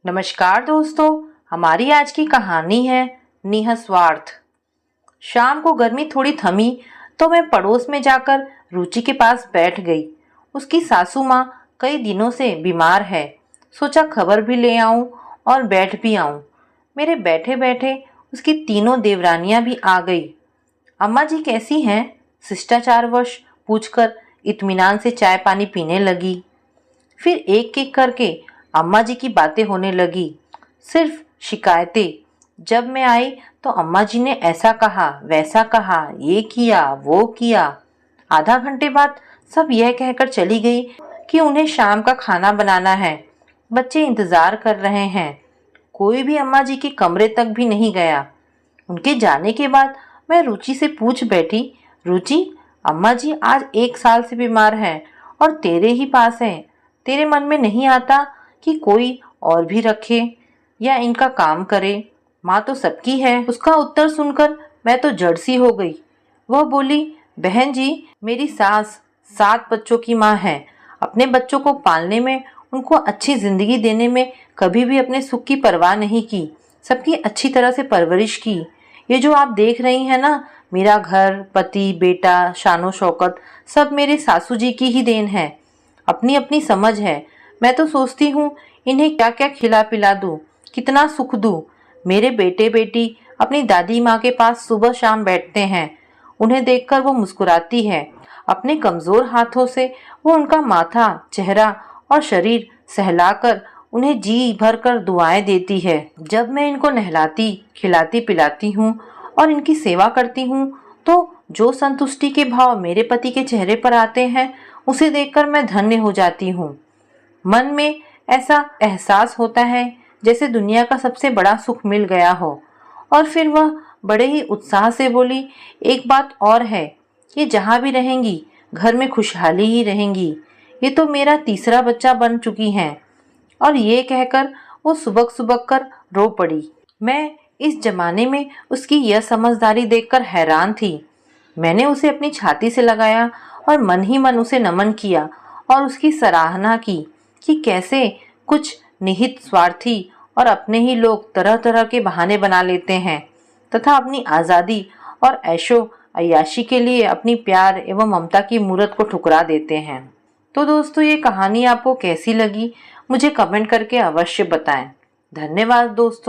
नमस्कार दोस्तों, हमारी आज की कहानी है निःस्वार्थ। शाम को गर्मी थोड़ी थमी तो मैं पड़ोस में जाकर रुचि के पास बैठ गई। उसकी सासू माँ कई दिनों से बीमार है। सोचा खबर भी ले आऊं और बैठ भी आऊं। मेरे बैठे बैठे उसकी तीनों देवरानियां भी आ गई। अम्मा जी कैसी हैं? शिष्टाचारवश पूछकर इत्मीनान से चाय पानी पीने लगी। फिर एक एक करके अम्मा जी की बातें होने लगी, सिर्फ शिकायतें। जब मैं आई तो अम्मा जी ने ऐसा कहा, वैसा कहा, ये किया, वो किया। आधा घंटे बाद सब यह कहकर चली गई कि उन्हें शाम का खाना बनाना है, बच्चे इंतजार कर रहे हैं। कोई भी अम्मा जी के कमरे तक भी नहीं गया। उनके जाने के बाद मैं रुचि से पूछ बैठी, रुचि, अम्मा जी आज 1 साल से बीमार हैं और तेरे ही पास हैं। तेरे मन में नहीं आता कि कोई और भी रखे या इनका काम करे? माँ तो सबकी है। उसका उत्तर सुनकर मैं तो जड़ सी हो गई। वह बोली, बहन जी, मेरी सास 7 बच्चों की माँ है। अपने बच्चों को पालने में, उनको अच्छी जिंदगी देने में कभी भी अपने सुख की परवाह नहीं की। सबकी अच्छी तरह से परवरिश की। ये जो आप देख रही हैं ना, मेरा घर, पति, बेटा, शानो शौकत सब मेरे सासू जी की ही देन है। अपनी अपनी समझ है। मैं तो सोचती हूँ इन्हें क्या क्या खिला पिला दूँ, कितना सुख दूँ। मेरे बेटे बेटी अपनी दादी माँ के पास सुबह शाम बैठते हैं। उन्हें देखकर वो मुस्कुराती है। अपने कमजोर हाथों से वो उनका माथा, चेहरा और शरीर सहलाकर उन्हें जी भर कर दुआएं देती है। जब मैं इनको नहलाती, खिलाती पिलाती हूँ और इनकी सेवा करती हूँ तो जो संतुष्टि के भाव मेरे पति के चेहरे पर आते हैं, उसे देखकर मैं धन्य हो जाती हूँ। मन में ऐसा एहसास होता है जैसे दुनिया का सबसे बड़ा सुख मिल गया हो। और फिर वह बड़े ही उत्साह से बोली, एक बात और है, ये जहाँ भी रहेंगी घर में खुशहाली ही रहेंगी। ये तो मेरा तीसरा बच्चा बन चुकी हैं। और ये कहकर वो सुबक सुबक कर रो पड़ी। मैं इस जमाने में उसकी यह समझदारी देखकर हैरान थी। मैंने उसे अपनी छाती से लगाया और मन ही मन उसे नमन किया और उसकी सराहना की कि कैसे कुछ निहित स्वार्थी और अपने ही लोग तरह तरह के बहाने बना लेते हैं तथा अपनी आज़ादी और ऐशो अय्याशी के लिए अपनी प्यार एवं ममता की मूरत को ठुकरा देते हैं। तो दोस्तों, ये कहानी आपको कैसी लगी मुझे कमेंट करके अवश्य बताएं। धन्यवाद दोस्तों।